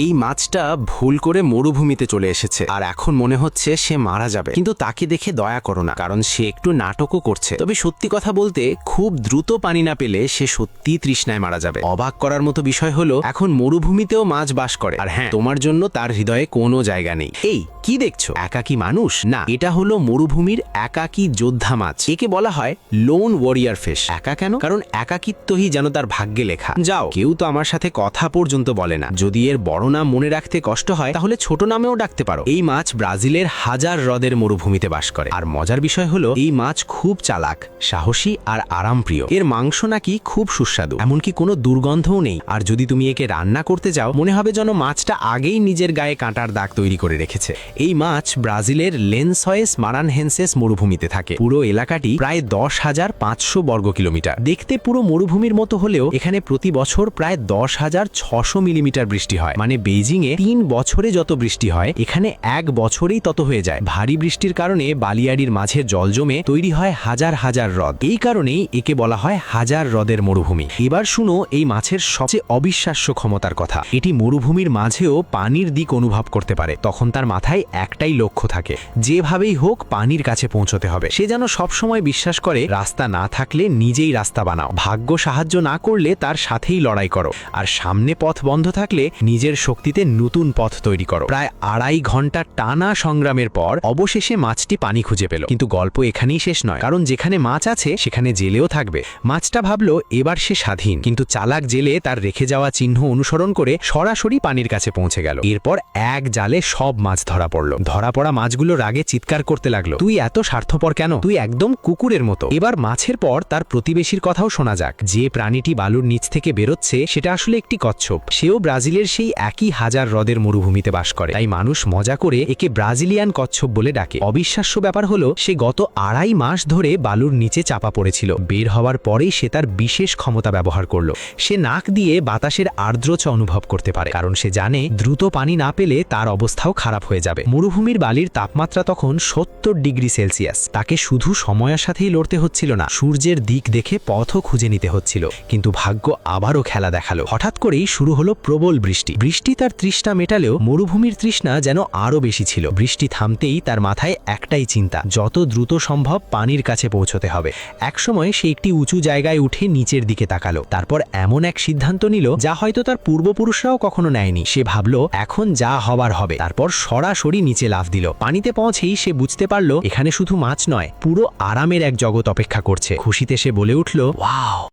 এই মাছটা ভুল করে মরুভূমিতে চলে এসেছে আর এখন মনে হচ্ছে সে মারা যাবে, কিন্তু তাকে দেখে দয়া করো না, কারণ সে একটু নাটকও করছে। তবে সত্যি কথা বলতে খুব দ্রুত পানি না পেলে সে সত্যি তৃষ্ণায় মারা যাবে। অবাক করার মতো বিষয় হলো এখন মরুভূমিতেও মাছ বাস করে, আর হ্যাঁ, তোমার জন্য তার হৃদয়ে কোনো জায়গা নেই। এই কি দেখছো? একাকী মানুষ না, এটা হলো মরুভূমির একাকী যোদ্ধা মাছ। একে বলা হয় লোন ওয়ারিয়ার ফিশ। একা কেন? কারণ একাকিত্বই যেন তার ভাগ্যে লেখা। যাও, কেউ তো আমার সাথে কথা পর্যন্ত বলে না। যদি এর বড় নাম মনে রাখতে কষ্ট হয় তাহলে ছোট নামেও ডাকতে পারো। এই মাছ ব্রাজিলের হাজার হ্রদের মরুভূমিতে বাস করে। আর মজার বিষয় হলো এই মাছ খুব চালাক, সাহসী আর আরামপ্রিয়। এর মাংস নাকি খুব সুস্বাদু, এমনকি কোনো দুর্গন্ধও নেই। আর যদি তুমি একে রান্না করতে যাও, মনে হবে যেন মাছটা আগেই নিজের গায়ে কাঁটার দাগ তৈরি করে রেখেছে। এই মাছ ব্রাজিলের লেনসয়েস মারানহেন্সেস মরুভূমিতে থাকে। পুরো এলাকাটি প্রায় 10,500 বর্গ কিলোমিটার। দেখতে পুরো মরুভূমির মতো হলেও এখানে প্রতি বছর প্রায় 10,600 মিলিমিটার বৃষ্টি হয়। মানে বেইজিংয়ে 3 বছরে যত বৃষ্টি হয় এখানে 1 বছরেই তত হয়ে যায়। ভারী বৃষ্টির কারণে বালিয়াড়ির মাঝে জল জমে তৈরি হয় হাজার হাজার হ্রদ। এই কারণেই একে বলা হয় হাজার হ্রদের মরুভূমি। এবার শুনো এই মাছের সবচেয়ে অবিশ্বাস্য ক্ষমতার কথা। এটি মরুভূমির মাঝেও পানির দিক অনুভব করতে পারে। তখন তার মাথায় একটাই লক্ষ্য থাকে, যেভাবেই হোক পানির কাছে পৌঁছতে হবে। সে যেন সবসময় বিশ্বাস করে রাস্তা না থাকলে নিজেই রাস্তা বানাও, ভাগ্য সাহায্য না করলে তার সাথেই লড়াই করো, আর সামনে পথ বন্ধ থাকলে নিজের শক্তিতে নতুন পথ তৈরি করো। প্রায় 2.5 ঘন্টা টানা সংগ্রামের পর অবশেষে মাছটি পানি খুঁজে পেল। কিন্তু গল্প এখানেই শেষ নয়, কারণ যেখানে মাছ আছে সেখানে জেলেও থাকবে। মাছটা ভাবলো এবার সে স্বাধীন, কিন্তু চালাক জেলে তার রেখে যাওয়া চিহ্ন অনুসরণ করে সরাসরি পানির কাছে পৌঁছে গেল। এরপর এক জালে সব মাছ ধরা পড়ল। ধরা পড়া মাছগুলো রাগে চিৎকার করতে লাগলো, তুই এত স্বার্থপর কেন? তুই একদম কুকুরের মতো। এবার মাছের পর তার প্রতিবেশীর কথাও শোনা যাক। যে প্রাণীটি বালুর নিচ থেকে বেরোচ্ছে সেটা আসলে একটি কচ্ছপ। সেও ব্রাজিলের সেই একই হাজার হ্রদের মরুভূমিতে বাস করে। তাই মানুষ মজা করে একে ব্রাজিলিয়ান কচ্ছপ বলে ডাকে। অবিশ্বাস্য ব্যাপার হলো সে গত 2.5 মাস ধরে বালুর নিচে চাপা পড়েছিল। বের হওয়ার পরেই সে তার বিশেষ ক্ষমতা ব্যবহার করলো। সে নাক দিয়ে বাতাসের আর্দ্রতা অনুভব করতে পারে, কারণ সে জানে দ্রুত পানি না পেলে তার অবস্থাও খারাপ হয়ে যাবে। মরুভূমির বালির তাপমাত্রা তখন 70 ডিগ্রি সেলসিয়াস। তাকে শুধু সময়ের সাথেই লড়তে হচ্ছিল না, সূর্যের দিক দেখে পথও খুঁজে নিতে হচ্ছিল। কিন্তু ভাগ্য আবারও খেলা দেখালো। হঠাৎ করেই শুরু হলো প্রবল বৃষ্টি। বৃষ্টি তার তৃষ্ণা মেটালেও মরুভূমির তৃষ্ণা যেন আরো বেশি ছিল। বৃষ্টি থামতেই তার মাথায় একটাই চিন্তা, যত দ্রুত সম্ভব পানির কাছে পৌঁছতে হবে। একসময় সে একটি উঁচু জায়গায় উঠে নিচের দিকে তাকালো। তারপর এমন এক সিদ্ধান্ত নিল যা হয়তো তার পূর্বপুরুষরাও কখনো নেয়নি। সে ভাবলো এখন যা হবার হবে। তারপর সরাসরি নিচে লাফ দিল। পানিতে পৌঁছেই সে বুঝতে পারলো এখানে শুধু মাছ নয়, পুরো আরামের এক জগৎ অপেক্ষা করছে। খুশিতে সে বলে উঠল, ওয়াও।